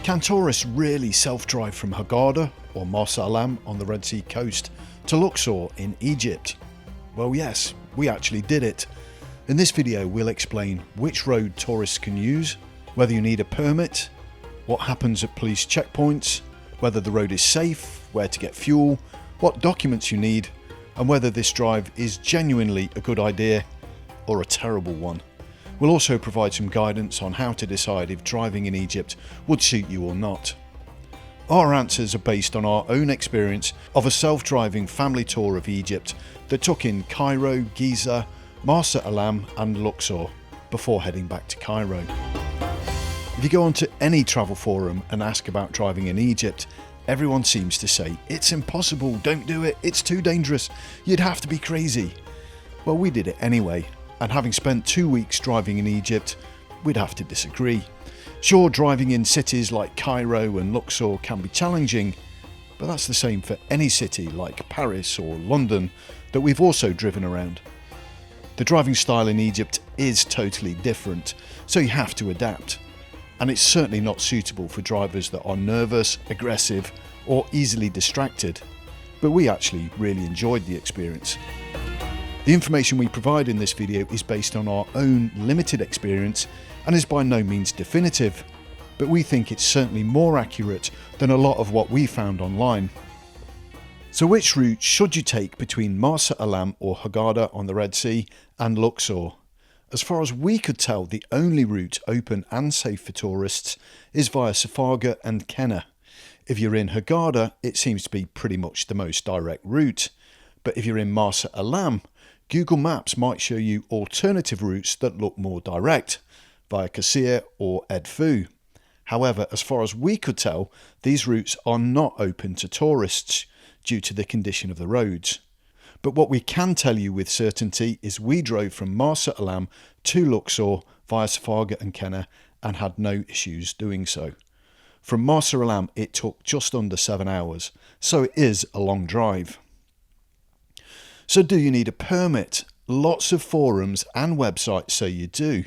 Can tourists really self-drive from Hurghada or Marsa Alam on the Red Sea coast to Luxor in Egypt? Well, yes, we actually did it. In this video we'll explain which road tourists can use, whether you need a permit, what happens at police checkpoints, whether the road is safe, where to get fuel, what documents you need, and whether this drive is genuinely a good idea or a terrible one. We'll also provide some guidance on how to decide if driving in Egypt would suit you or not. Our answers are based on our own experience of a self-driving family tour of Egypt that took in Cairo, Giza, Marsa Alam and Luxor before heading back to Cairo. If you go onto any travel forum and ask about driving in Egypt, everyone seems to say, "It's impossible, don't do it, it's too dangerous, you'd have to be crazy." Well, we did it anyway, and having spent 2 weeks driving in Egypt, we'd have to disagree. Sure, driving in cities like Cairo and Luxor can be challenging, but that's the same for any city like Paris or London that we've also driven around. The driving style in Egypt is totally different, so you have to adapt. And it's certainly not suitable for drivers that are nervous, aggressive, or easily distracted. But we actually really enjoyed the experience. The information we provide in this video is based on our own limited experience and is by no means definitive, but we think it's certainly more accurate than a lot of what we found online. So which route should you take between Marsa Alam or Hurghada on the Red Sea and Luxor? As far as we could tell, the only route open and safe for tourists is via Safaga and Kenna. If you're in Hurghada, it seems to be pretty much the most direct route. But if you're in Marsa Alam, Google Maps might show you alternative routes that look more direct, via Busier or Edfu. However, as far as we could tell, these routes are not open to tourists due to the condition of the roads. But what we can tell you with certainty is we drove from Marsa Alam to Luxor via Safaga and Kenna and had no issues doing so. From Marsa Alam it took just under 7 hours, so it is a long drive. So do you need a permit? Lots of forums and websites say you do.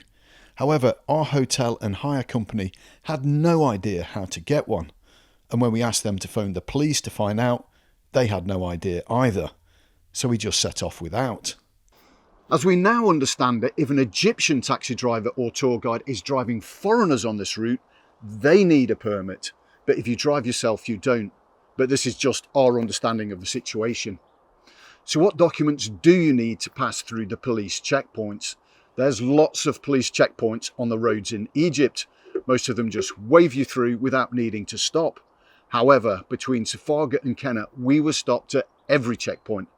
However, our hotel and hire company had no idea how to get one. And when we asked them to phone the police to find out, they had no idea either. So we just set off without. As we now understand it, if an Egyptian taxi driver or tour guide is driving foreigners on this route, they need a permit. But if you drive yourself, you don't. But this is just our understanding of the situation. So what documents do you need to pass through the police checkpoints? There's lots of police checkpoints on the roads in Egypt. Most of them just wave you through without needing to stop. However, between Safaga and Kenna, we were stopped at every checkpoint.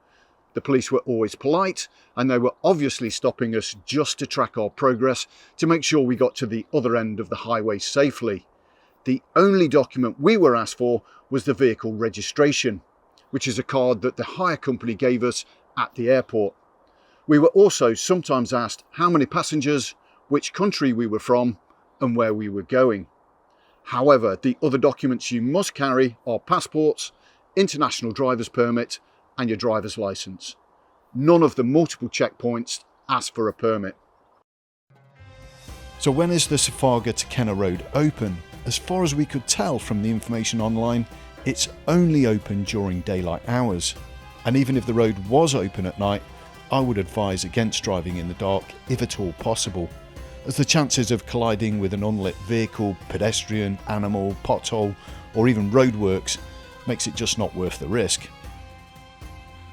The police were always polite, and they were obviously stopping us just to track our progress to make sure we got to the other end of the highway safely. The only document we were asked for was the vehicle registration, which is a card that the hire company gave us at the airport. We were also sometimes asked how many passengers, which country we were from, and where we were going. However, the other documents you must carry are passports, international driver's permit, and your driver's license. None of the multiple checkpoints ask for a permit. So when is the Safaga to Kenna road open? As far as we could tell from the information online, it's only open during daylight hours. And even if the road was open at night, I would advise against driving in the dark if at all possible, as the chances of colliding with an unlit vehicle, pedestrian, animal, pothole, or even roadworks makes it just not worth the risk.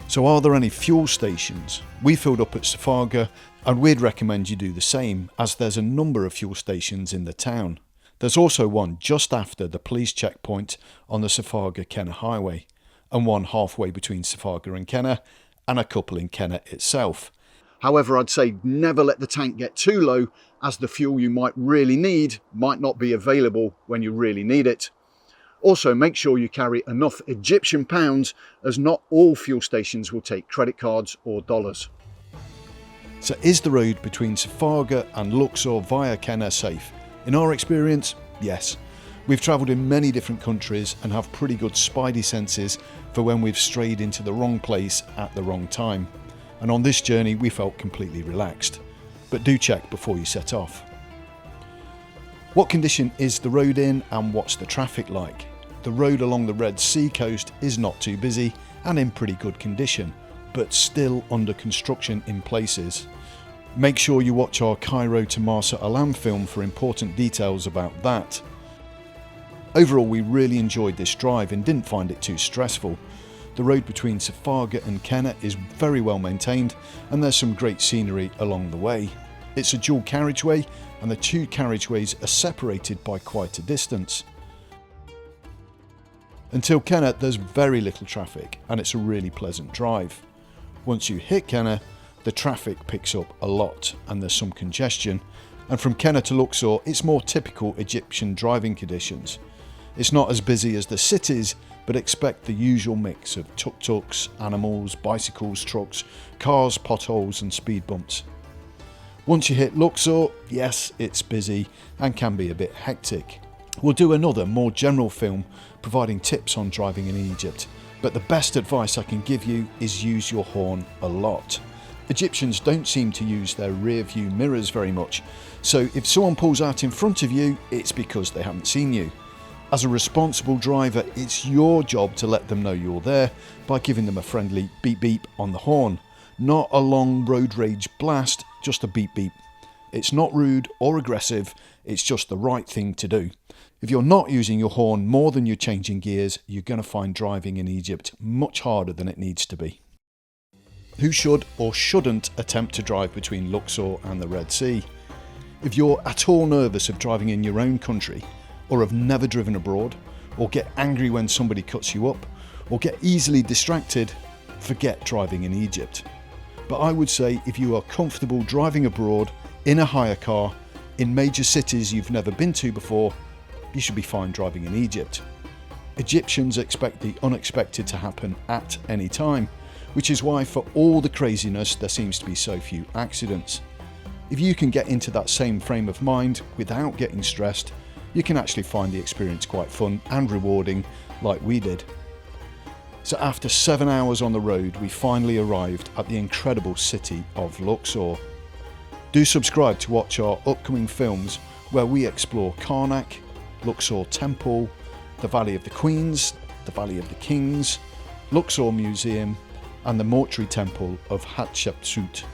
So are there any fuel stations? We filled up at Safaga and we'd recommend you do the same, as there's a number of fuel stations in the town. There's also one just after the police checkpoint on the Safaga-Kenna highway, and one halfway between Safaga and Kenna, and a couple in Kenna itself. However, I'd say never let the tank get too low, as the fuel you might really need might not be available when you really need it. Also, make sure you carry enough Egyptian pounds, as not all fuel stations will take credit cards or dollars. So is the road between Safaga and Luxor via Kenna safe? In our experience, yes. We've travelled in many different countries and have pretty good spidey senses for when we've strayed into the wrong place at the wrong time. And on this journey we felt completely relaxed. But do check before you set off. What condition is the road in and what's the traffic like? The road along the Red Sea coast is not too busy and in pretty good condition, but still under construction in places. Make sure you watch our Cairo to Marsa Alam film for important details about that. Overall, we really enjoyed this drive and didn't find it too stressful. The road between Safaga and Kenna is very well maintained and there's some great scenery along the way. It's a dual carriageway and the two carriageways are separated by quite a distance. Until Kenna, there's very little traffic and it's a really pleasant drive. Once you hit Kenna, the traffic picks up a lot and there's some congestion, and from Kenna to Luxor it's more typical Egyptian driving conditions. It's not as busy as the cities, but expect the usual mix of tuk-tuks, animals, bicycles, trucks, cars, potholes and speed bumps. Once you hit Luxor, yes, it's busy and can be a bit hectic. We'll do another more general film providing tips on driving in Egypt, but the best advice I can give you is use your horn a lot. Egyptians don't seem to use their rear view mirrors very much, so if someone pulls out in front of you, it's because they haven't seen you. As a responsible driver, it's your job to let them know you're there by giving them a friendly beep beep on the horn. Not a long road rage blast, just a beep beep. It's not rude or aggressive, it's just the right thing to do. If you're not using your horn more than you're changing gears, you're going to find driving in Egypt much harder than it needs to be. Who should or shouldn't attempt to drive between Luxor and the Red Sea? If you're at all nervous of driving in your own country, or have never driven abroad, or get angry when somebody cuts you up, or get easily distracted, forget driving in Egypt. But I would say if you are comfortable driving abroad, in a hire car, in major cities you've never been to before, you should be fine driving in Egypt. Egyptians expect the unexpected to happen at any time, which is why for all the craziness there seems to be so few accidents. If you can get into that same frame of mind without getting stressed, you can actually find the experience quite fun and rewarding like we did. So after 7 hours on the road, we finally arrived at the incredible city of Luxor. Do subscribe to watch our upcoming films where we explore Karnak, Luxor Temple, the Valley of the Queens, the Valley of the Kings, Luxor Museum and the Mortuary Temple of Hatshepsut.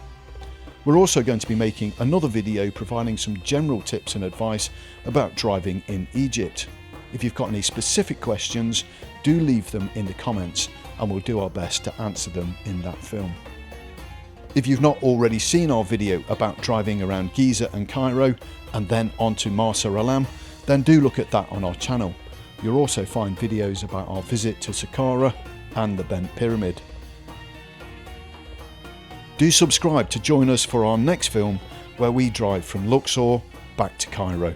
We're also going to be making another video providing some general tips and advice about driving in Egypt. If you've got any specific questions, do leave them in the comments and we'll do our best to answer them in that film. If you've not already seen our video about driving around Giza and Cairo and then onto Marsa Alam, then do look at that on our channel. You'll also find videos about our visit to Saqqara and the Bent Pyramid. Do subscribe to join us for our next film where we drive from Luxor back to Cairo.